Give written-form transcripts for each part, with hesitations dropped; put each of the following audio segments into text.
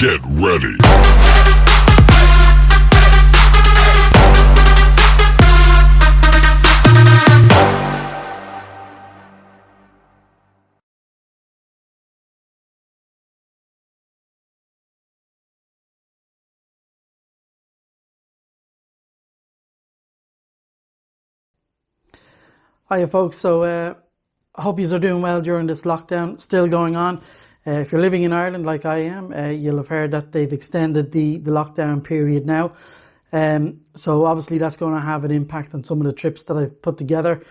Get ready. Hiya folks, so I hope you are doing well during this lockdown still going on. If you're living in Ireland like I am, you'll have heard that they've extended the lockdown period now. So obviously that's going to have an impact on some of the trips that I've put together.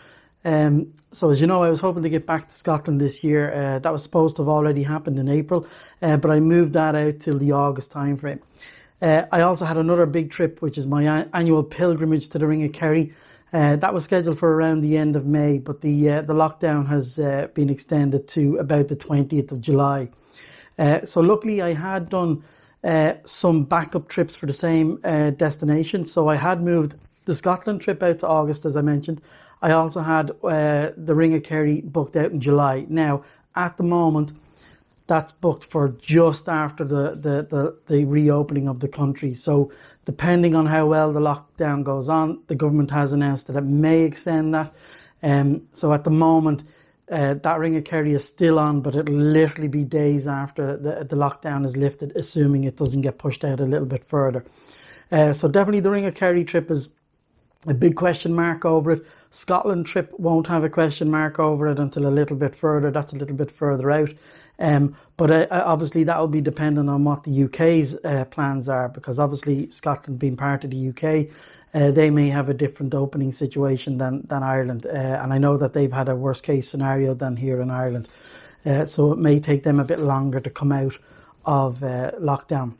So as you know, I was hoping to get back to Scotland this year. That was supposed to have already happened in April, but I moved that out till the August time frame. I also had another big trip, which is my annual pilgrimage to the Ring of Kerry. That was scheduled for around the end of May, but the lockdown has been extended to about the 20th of July. So luckily I had done some backup trips for the same destination. So I had moved the Scotland trip out to August, as I mentioned. I also had the Ring of Kerry booked out in July. Now, at the moment, that's booked for just after the reopening of the country. So depending on how well the lockdown goes on, the government has announced that it may extend that. So at the moment, that Ring of Kerry is still on, but it'll literally be days after the lockdown is lifted, assuming it doesn't get pushed out a little bit further. So definitely the Ring of Kerry trip is a big question mark over it. Scotland trip won't have a question mark over it until a little bit further. That's a little bit further out. But obviously that will be dependent on what the UK's plans are, because obviously Scotland being part of the UK, they may have a different opening situation than Ireland. And I know that they've had a worse case scenario than here in Ireland. So it may take them a bit longer to come out of lockdown.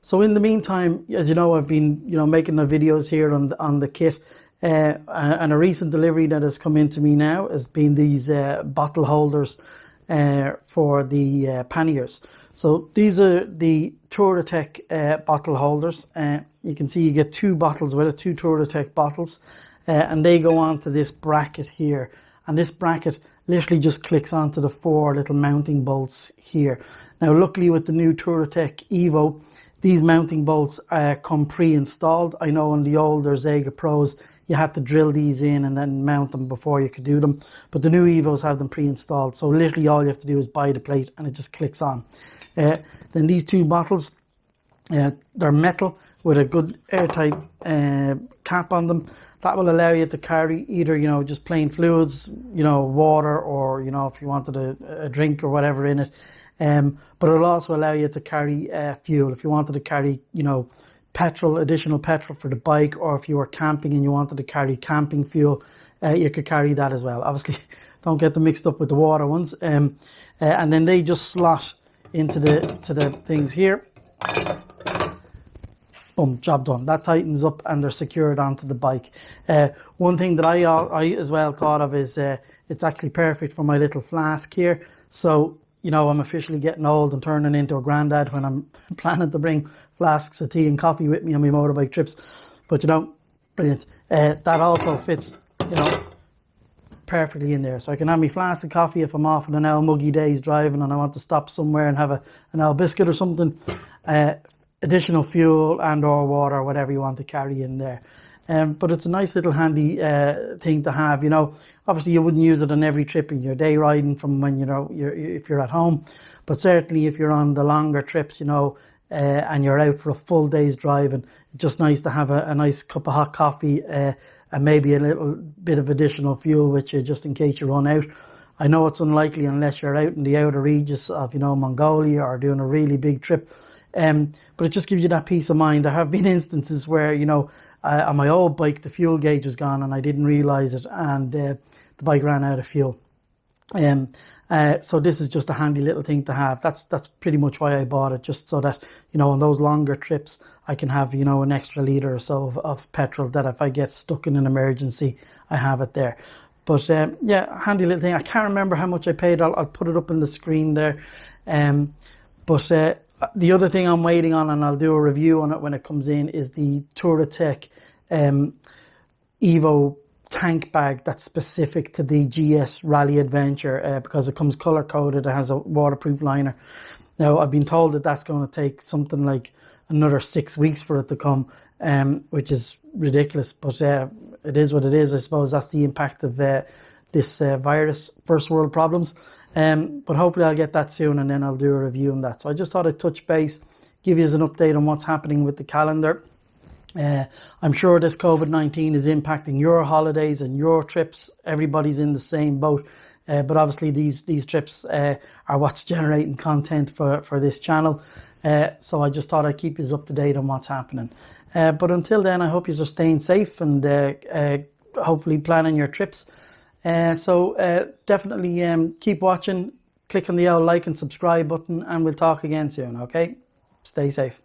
So in the meantime, as you know, I've been making the videos here on the kit. And a recent delivery that has come into me now has been these bottle holders for the panniers. So these are the Touratech bottle holders. You can see you get two bottles with it, two Touratech bottles, and they go onto this bracket here. And this bracket literally just clicks onto the four little mounting bolts here. Now, luckily with the new Touratech Evo, these mounting bolts come pre-installed. I know on the older ZEGA Pros, you had to drill these in and then mount them before you could do them. But the new Evos have them pre-installed. So literally all you have to do is buy the plate and it just clicks on. Then these two bottles, they're metal with a good airtight cap on them. That will allow you to carry either, just plain fluids, water, or, if you wanted a drink or whatever in it. But it'll also allow you to carry fuel. If you wanted to carry, additional petrol for the bike, or if you were camping and you wanted to carry camping fuel, you could carry that as well. Obviously, don't get them mixed up with the water ones. And then they just slot into the things here. Boom, job done. That tightens up and they're secured onto the bike. One thing that I as well thought of is it's actually perfect for my little flask here. So, I'm officially getting old and turning into a granddad when I'm planning to bring flasks of tea and coffee with me on my motorbike trips. But, brilliant. That also fits, perfectly in there. So I can have my flask of coffee if I'm off on an old muggy day's driving and I want to stop somewhere and have an old biscuit or something. Additional fuel and or water, whatever you want to carry in there. But it's a nice little handy thing to have. Obviously you wouldn't use it on every trip in your day riding from when if you're at home, but certainly if you're on the longer trips, and you're out for a full day's driving, it's just nice to have a nice cup of hot coffee and maybe a little bit of additional fuel with you just in case you run out. I know it's unlikely unless you're out in the outer regions of Mongolia or doing a really big trip. But it just gives you that peace of mind. There have been instances where, on my old bike, the fuel gauge was gone and I didn't realise it, and the bike ran out of fuel. So this is just a handy little thing to have. That's pretty much why I bought it, just so that, on those longer trips, I can have, an extra litre or so of petrol, that if I get stuck in an emergency, I have it there. But handy little thing. I can't remember how much I paid. I'll put it up on the screen there. But the other thing I'm waiting on, and I'll do a review on it when it comes in, is the Touratech Evo tank bag that's specific to the GS Rally Adventure, because it comes color coded. It has a waterproof liner. Now, I've been told that that's going to take something like another 6 weeks for it to come, which is ridiculous, but it is what it is. I suppose that's the impact of this virus, first world problems. But hopefully I'll get that soon, and then I'll do a review on that. So I just thought I'd touch base, give you an update on what's happening with the calendar. I'm sure this COVID-19 is impacting your holidays and your trips. Everybody's in the same boat. But obviously these trips are what's generating content for this channel. So I just thought I'd keep you up to date on what's happening. But until then, I hope you are staying safe and hopefully planning your trips. So definitely keep watching. Click on the old like and subscribe button, and we'll talk again soon, okay? Stay safe.